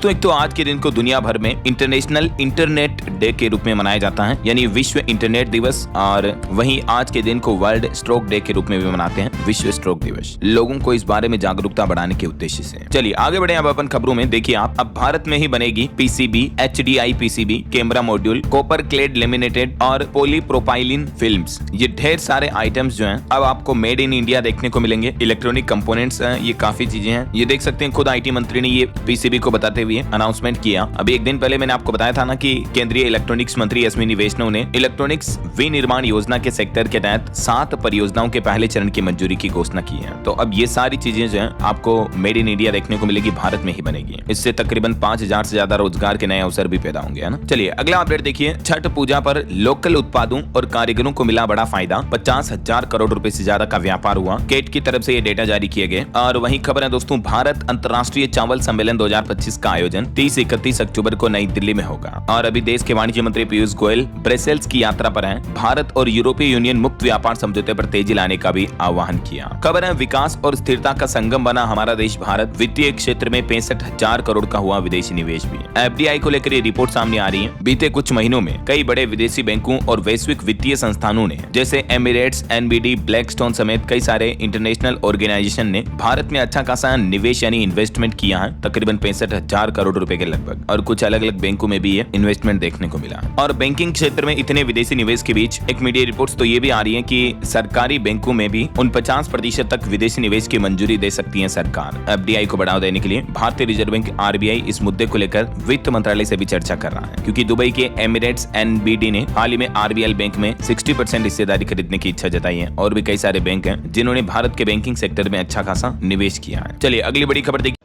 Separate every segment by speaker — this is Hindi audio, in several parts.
Speaker 1: दोस्तों एक तो आज के दिन को दुनिया भर में इंटरनेशनल इंटरनेट डे के रूप में मनाया जाता है, यानी विश्व इंटरनेट दिवस। और वहीं आज के दिन को वर्ल्ड स्ट्रोक डे के रूप में भी मनाते हैं, विश्व स्ट्रोक दिवस, लोगों को इस बारे में जागरूकता बढ़ाने के उद्देश्य से। चलिए आगे बढ़े अब अपन खबरों में। देखिए आप, अब भारत में ही बनेगी PCB, HDI PCB, camera module, copper clad laminated और पॉलीप्रोपाइलिन फिल्म्स। ये ढेर सारे आइटम्स जो हैं अब आपको मेड इन इंडिया देखने को मिलेंगे। इलेक्ट्रॉनिक कंपोनेंट्स हैं, ये काफी चीजें हैं। ये देख सकते हैं, खुद IT मंत्री ने ये पीसीबी को बताते हुए अनाउंसमेंट किया। अभी एक दिन पहले मैंने आपको बताया था ना कि केंद्रीय इलेक्ट्रॉनिक्स मंत्री अश्विनी वैष्णव ने इलेक्ट्रॉनिक्स विनिर्माण योजना के सेक्टर के तहत 7 परियोजनाओं के पहले चरण की मंजूरी की घोषणा की है। तो अब ये सारी चीजें जो है आपको मेड इन इंडिया देखने को मिलेगी, भारत में ही बनेगी। इससे तकरीबन 5000 से ज्यादा रोजगार के नए अवसर भी पैदा होंगे, है ना। चलिए अगला अपडेट देखिए। छठ पूजा पर लोकल उत्पादों और कारीगरों को मिला बड़ा फायदा, 50,000 करोड़ रुपए से ज्यादा का व्यापार हुआ। केट की तरफ से ये डेटा जारी किए गए। और वहीं खबर है दोस्तों, भारत अंतर्राष्ट्रीय चावल सम्मेलन 2025 का आयोजन 30-31 अक्टूबर को नई दिल्ली में होगा। और अभी देश के वाणिज्य मंत्री पीयूष गोयल ब्रसेल्स की यात्रा पर हैं। भारत और यूरोपीय यूनियन मुक्त व्यापार समझौते पर तेजी लाने का भी आह्वान किया। खबर है, विकास और स्थिरता का संगम बना हमारा देश भारत। वित्तीय क्षेत्र में 65,000 करोड़ का हुआ विदेशी निवेश भी। FDI को लेकर ये रिपोर्ट सामने आ रही है। बीते कुछ महीनों में कई बड़े विदेशी बैंकों और वैश्विक वित्तीय संस्थानों ने, जैसे एमिरेट्स, NBD, ब्लैकस्टोन समेत कई सारे इंटरनेशनल ऑर्गेनाइजेशन ने भारत में अच्छा खासा निवेश यानी इन्वेस्टमेंट किया है, तकरीबन 65,000 करोड़ रुपए के लगभग। और कुछ अलग अलग बैंकों में भी ये इन्वेस्टमेंट देखने को मिला। और बैंकिंग क्षेत्र में इतने विदेशी निवेश के बीच एक मीडिया रिपोर्ट्स तो ये भी आ रही है कि सरकारी बैंकों में भी 49% तक विदेशी निवेश की मंजूरी दे सकती है सरकार। FDI को बढ़ावा देने के लिए भारतीय रिजर्व बैंक RBI इस मुद्दे को लेकर वित्त मंत्रालय से भी चर्चा कर रहा है, क्योंकि दुबई के एमिरेट्स NBD ने हाल ही में RBL बैंक में 60% हिस्सेदारी खरीदने की इच्छा जताई है। और भी कई सारे बैंक हैं जिन्होंने भारत के बैंकिंग सेक्टर में अच्छा खासा निवेश किया है। चलिए अगली बड़ी खबर देखिए।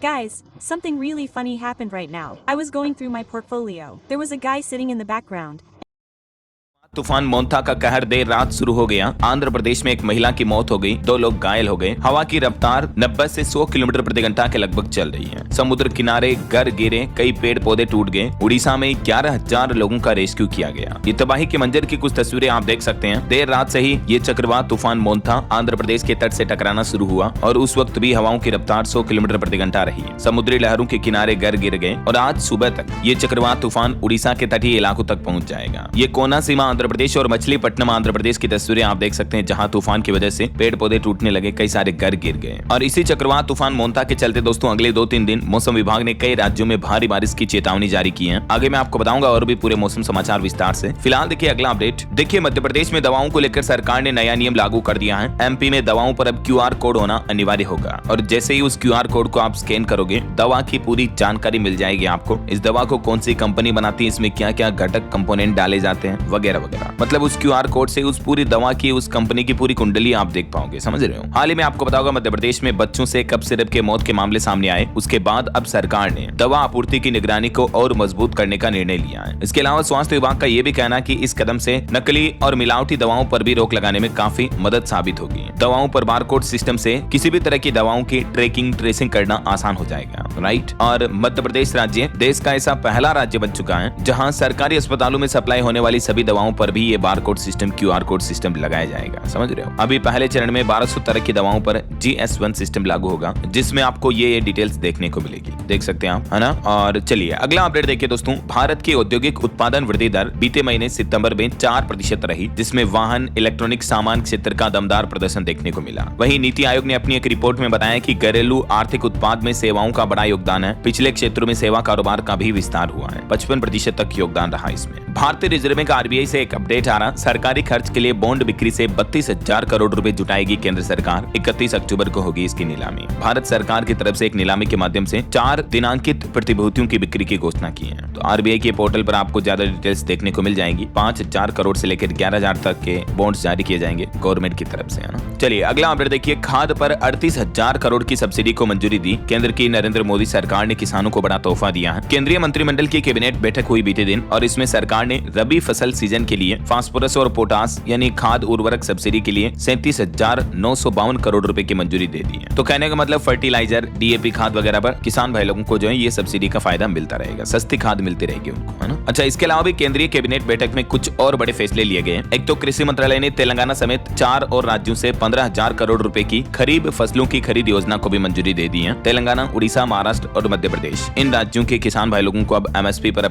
Speaker 2: Guys, something really funny happened right now. I was going through my portfolio. There was a guy sitting in the background.
Speaker 1: तूफान मोंथा का कहर देर रात शुरू हो गया। आंध्र प्रदेश में एक महिला की मौत हो गई, 2 लोग घायल हो गए। हवा की रफ्तार 90 से 100 किलोमीटर प्रति घंटा के लगभग चल रही है। समुद्र किनारे घर गिरे, कई पेड़ पौधे टूट गए। उड़ीसा में 11,000 लोगों का रेस्क्यू किया गया। ये तबाही के मंजर की कुछ तस्वीरें आप देख सकते हैं। देर रात से ही ये चक्रवात तूफान मोंथा आंध्र प्रदेश के तट से टकराना शुरू हुआ और उस वक्त भी हवाओं की रफ्तार 100 किलोमीटर प्रति घंटा रही। समुद्री लहरों के किनारे घर गिर गए और आज सुबह तक ये चक्रवात तूफान उड़ीसा के तटीय इलाकों तक पहुंच जाएगा। ये कोना सीमा आंध्र प्रदेश और मछलीपट्टनम आंध्र प्रदेश की तस्वीरें आप देख सकते हैं, जहां तूफान की वजह से पेड़ पौधे टूटने लगे, कई सारे घर गिर गए। और इसी चक्रवात तूफान मोंथा के चलते दोस्तों अगले 2-3 दिन मौसम विभाग ने कई राज्यों में भारी बारिश की चेतावनी जारी की है। आगे मैं आपको बताऊंगा और भी पूरे मौसम समाचार विस्तार से। फिलहाल देखिए अगला अपडेट। देखिए मध्य प्रदेश में दवाओं को लेकर सरकार ने नया नियम लागू कर दिया है। MP में दवाओं पर अब QR कोड होना अनिवार्य होगा और जैसे ही उस QR कोड को आप स्कैन करोगे, दवा की पूरी जानकारी मिल जाएगी आपको। इस दवा को कौन सी कंपनी बनाती है, इसमें क्या क्या घटक कंपोनेंट डाले जाते हैं, वगैरह वगैरह। मतलब उस QR कोड से उस पूरी दवा की, उस कंपनी की पूरी कुंडली आप देख पाओगे, समझ रहे हो। हाल ही में आपको बताऊंगा मध्य प्रदेश में बच्चों से कफ सिरप के मौत के मामले सामने आए। उसके बाद अब सरकार ने दवा आपूर्ति की निगरानी को और मजबूत करने का निर्णय लिया है। इसके अलावा स्वास्थ्य विभाग का यह भी कहना है कि इस कदम से नकली और मिलावटी दवाओं पर भी रोक लगाने में काफी मदद साबित होगी। दवाओं पर बारकोड सिस्टम से किसी भी तरह की दवाओं की ट्रैकिंग ट्रेसिंग करना आसान हो जाएगा, राइट। और मध्य प्रदेश राज्य देश का ऐसा पहला राज्य बन चुका है जहां सरकारी अस्पतालों में सप्लाई होने वाली सभी दवाओं पर भी ये barcode system, QR code system लगाया जाएगा, समझ रहे हो। अभी पहले चरण में 1200 तरह की दवाओं पर GS1 सिस्टम लागू होगा, जिसमें आपको ये डिटेल्स देखने को मिलेगी, देख सकते हैं आप, है ना। और चलिए अगला अपडेट देखिए दोस्तों। भारत की औद्योगिक उत्पादन वृद्धि दर बीते महीने सितंबर में 4% रही, जिसमें वाहन, इलेक्ट्रॉनिक सामान क्षेत्र का दमदार प्रदर्शन देखने को मिला। वहीं नीति आयोग ने अपनी एक रिपोर्ट में बताया कि घरेलू आर्थिक उत्पाद में सेवाओं का बड़ा योगदान है। पिछले क्षेत्रों में सेवा कारोबार का भी विस्तार हुआ है, 55% तक योगदान रहा इसमें। भारतीय रिजर्व बैंक RBI से एक अपडेट आ रहा, सरकारी खर्च के लिए बॉन्ड बिक्री से 32,000 करोड़ रुपए जुटाएगी केंद्र सरकार। 31 अक्टूबर को होगी इसकी नीलामी। भारत सरकार की तरफ से एक नीलामी के माध्यम से 4 दिनांकित प्रतिभूतियों की बिक्री की घोषणा की है। तो RBI के पोर्टल पर आपको ज्यादा डिटेल्स देखने को मिल जाएंगी। 5,000 करोड़ से लेकर 11,000 तक के बॉन्ड्स जारी किए जाएंगे गवर्नमेंट की तरफ से, है ना। चलिए अगला अपडेट देखिए। खाद पर 38,000 करोड़ की सब्सिडी को मंजूरी दी। केंद्र की नरेंद्र मोदी सरकार ने किसानों को बड़ा तोहफा दिया है। केंद्रीय मंत्रिमंडल की कैबिनेट बैठक हुई बीते दिन और इसमें सरकार ने रबी फसल सीजन के लिए फास्फोरस और पोटास यानी खाद उर्वरक सब्सिडी के लिए 37,952 करोड़ रुपए की मंजूरी दे दी है। तो कहने का मतलब फर्टिलाइजर, डीएपी खाद वगैरह पर किसान भाई लोगों को जो है ये सब्सिडी का फायदा मिलता रहेगा, सस्ती खाद मिलती रहेगी उनको, है ना। अच्छा, इसके अलावा भी केंद्रीय कैबिनेट बैठक में कुछ और बड़े फैसले लिए गए। एक तो कृषि मंत्रालय ने तेलंगाना समेत 4 और राज्यों से 15,000 करोड़ रुपए की खरीफ फसलों की खरीद योजना को भी मंजूरी दे दी है। तेलंगाना, उड़ीसा, महाराष्ट्र और मध्य प्रदेश, इन राज्यों के किसान भाई लोगों को अब एमएसपी पर